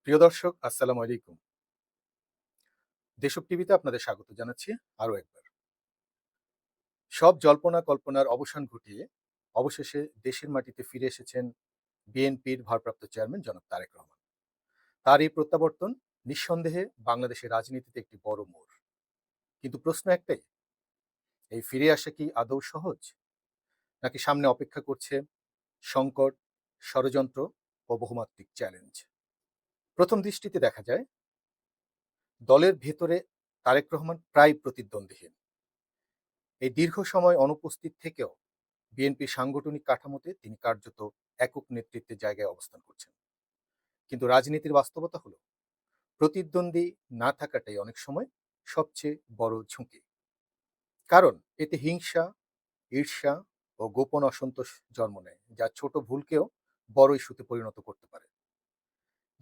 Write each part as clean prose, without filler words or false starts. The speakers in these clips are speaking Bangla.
প্রিয় দর্শক, আসসালামু আলাইকুম। দেশব টিভিতে আপনাদের স্বাগত জানাচ্ছি আরো একবার। সব জল্পনা কল্পনার অবসান ঘটিয়ে অবশেষে দেশের মাটিতে ফিরে এসেছেন বিএনপির ভারপ্রাপ্ত চেয়ারম্যান জনাব তারেক রহমান। তার এই প্রত্যাবর্তন নিঃসন্দেহে বাংলাদেশের রাজনীতিতে একটি বড় মোড়। কিন্তু প্রশ্ন একটাই, এই ফিরে আসা কি আদৌ সহজ, নাকি সামনে অপেক্ষা করছে সংকট, ষড়যন্ত্র ও বহুমাত্রিক চ্যালেঞ্জ? প্রথম দৃষ্টিতে দেখা যায় দলের ভেতরে তারেক রহমান প্রায় প্রতিদ্বন্দ্বীহীন। এই দীর্ঘ সময় অনুপস্থিত থেকেও বিএনপির সাংগঠনিক কাঠামোতে তিনি কার্যত একক নেতৃত্বের জায়গায় অবস্থান করছেন। কিন্তু রাজনীতির বাস্তবতা হলো প্রতিদ্বন্দ্বী না থাকাটাই অনেক সময় সবচেয়ে বড় ঝুঁকি। কারণ এতে হিংসা, ঈর্ষা ও গোপন অসন্তোষ জন্ম নেয়, যা ছোট ভুলকেও বড় ইস্যুতে পরিণত করতে পারে।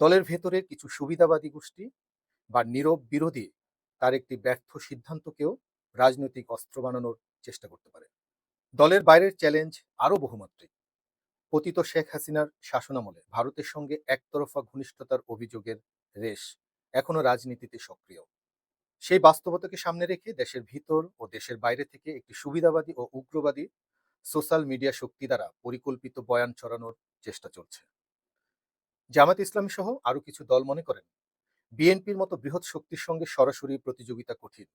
দলের ভেতরের কিছু সুবিধাবাদী গোষ্ঠী বা নীরব বিরোধী তার একটি ব্যর্থ সিদ্ধান্তকেও রাজনৈতিক অস্ত্র বানানোর চেষ্টা করতে পারে। দলের বাইরের চ্যালেঞ্জ আরও বহুমাত্রিক। পতিত শেখ হাসিনার শাসনামলে ভারতের সঙ্গে একতরফা ঘনিষ্ঠতার অভিযোগের রেশ এখনো রাজনীতিতে সক্রিয়। সেই বাস্তবতাকে সামনে রেখে দেশের ভিতর ও দেশের বাইরে থেকে একটি সুবিধাবাদী ও উগ্রবাদী সোশ্যাল মিডিয়া শক্তি দ্বারা পরিকল্পিত বয়ান ছড়ানোর চেষ্টা চলছে। জামাত ইসলামী সহ আরও কিছু দল মনে করেন বিএনপির মতো বৃহৎ শক্তির সঙ্গে সরাসরি প্রতিযোগিতা কঠিন।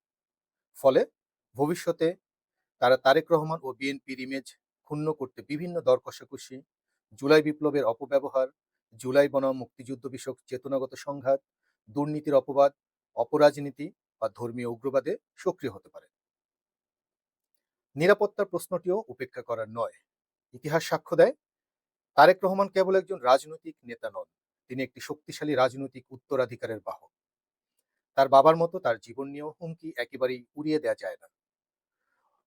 ফলে ভবিষ্যতে তারা তারেক রহমান ও বিএনপির ইমেজ ক্ষুণ্ণ করতে বিভিন্ন দর কষাকষি, জুলাই বিপ্লবের অপব্যবহার, জুলাই বনাম মুক্তিযুদ্ধ বিষয়ক চেতনাগত সংঘাত, দুর্নীতির অপবাদ, অপরাজনীতি বা ধর্মীয় উগ্রবাদে সক্রিয় হতে পারে। নিরাপত্তার প্রশ্নটিও উপেক্ষা করার নয়। ইতিহাস সাক্ষ্য দেয় তারেক রহমান কেবল একজন রাজনৈতিক নেতা নন, তিনি একটি শক্তিশালী রাজনৈতিক উত্তরাধিকারের বাহক। তার বাবার মতো তার জীবন নিয়েও হুমকি একেবারেই উড়িয়ে দেওয়া যায় না।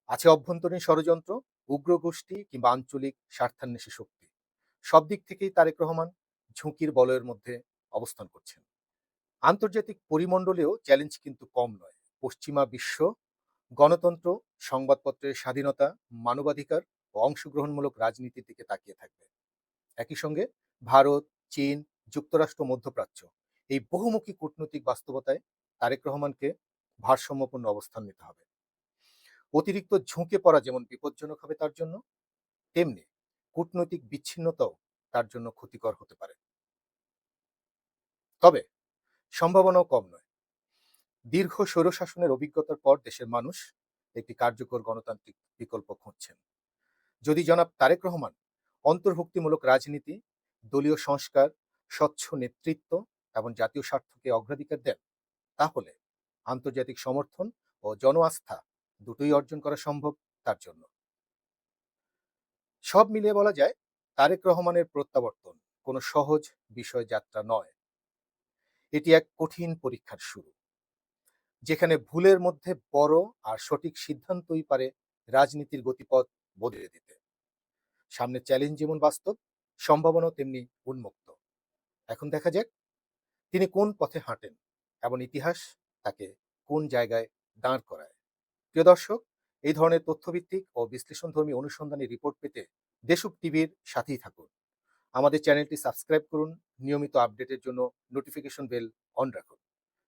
আছে অভ্যন্তরীণ ষড়যন্ত্র, উগ্র গোষ্ঠী কিংবা আঞ্চলিক স্বার্থান্বেষী শক্তি। সব দিক থেকেই তারেক রহমান ঝুঁকির বলয়ের মধ্যে অবস্থান করছেন। আন্তর্জাতিক পরিমণ্ডলেও চ্যালেঞ্জ কিন্তু কম নয়। পশ্চিমা বিশ্ব গণতন্ত্র, সংবাদপত্রের স্বাধীনতা, মানবাধিকার ও অংশগ্রহণমূলক রাজনীতির দিকে তাকিয়ে থাকবে। একই সঙ্গে ভারত, চীন, যুক্তরাষ্ট্র, মধ্যপ্রাচ্য, এই বহুমুখী কূটনৈতিক বাস্তবতায় তারেক রহমানকে ভারসাম্যপূর্ণ অবস্থান নিতে হবে। অতিরিক্ত ঝুঁকে পড়া যেমন বিপজ্জনক হবে তার জন্য, তেমনি কূটনৈতিক বিচ্ছিন্নতাও তার জন্য ক্ষতিকর হতে পারে। তবে সম্ভাবনাও কম নয়। দীর্ঘ স্বৈরশাসনের অভিজ্ঞতার পর দেশের মানুষ একটি কার্যকর গণতান্ত্রিক বিকল্প খুঁজছেন। যদি জনাব তারেক রহমান অন্তর্ভুক্তিমূলক রাজনীতি, দলীয় সংস্কার, স্বচ্ছ নেতৃত্ব এবং জাতীয় স্বার্থকে অগ্রাধিকার দেন, তাহলে আন্তর্জাতিক সমর্থন ও জন আস্থা দুটোই অর্জন করা সম্ভব তার জন্য। সব মিলিয়ে বলা যায় তারেক রহমানের প্রত্যাবর্তন কোনো সহজ বিষয় যাত্রা নয়। এটি এক কঠিন পরীক্ষার শুরু, যেখানে ভুলের মধ্যে বড় আর সঠিক সিদ্ধান্তই পারে রাজনীতির গতিপথ বদলে দিতে। সামনে চ্যালেঞ্জ যেমন বাস্তব, সম্ভাবনাও তেমনি উন্মুক্ত। এখন দেখা যাক তিনি কোন পথে হাঁটেন এবং ইতিহাস তাকে কোন জায়গায় দাঁড় করায়। প্রিয় দর্শক, এই ধরনের তথ্যভিত্তিক ও বিশ্লেষণধর্মী অনুসন্ধানী রিপোর্ট পেতে দেশব টিভির সাথেই থাকুন। আমাদের চ্যানেলটি সাবস্ক্রাইব করুন, নিয়মিত আপডেটের জন্য নোটিফিকেশন বেল অন রাখুন।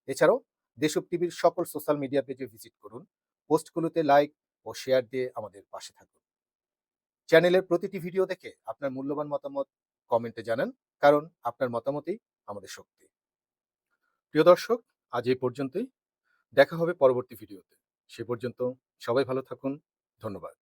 এছাড়াও দেশব টিভির সকল সোশ্যাল মিডিয়া পেজে ভিজিট করুন, পোস্টগুলোতে লাইক ও শেয়ার দিয়ে আমাদের পাশে থাকুন। চ্যানেলের প্রতিটি ভিডিও দেখে আপনার মূল্যবান মতামত কমেন্টে জানান, কারণ আপনার মতামতই আমাদের শক্তি। প্রিয় দর্শক, আজ এই পর্যন্তই। দেখা হবে পরবর্তী ভিডিওতে। সে পর্যন্ত সবাই ভালো থাকুন। ধন্যবাদ।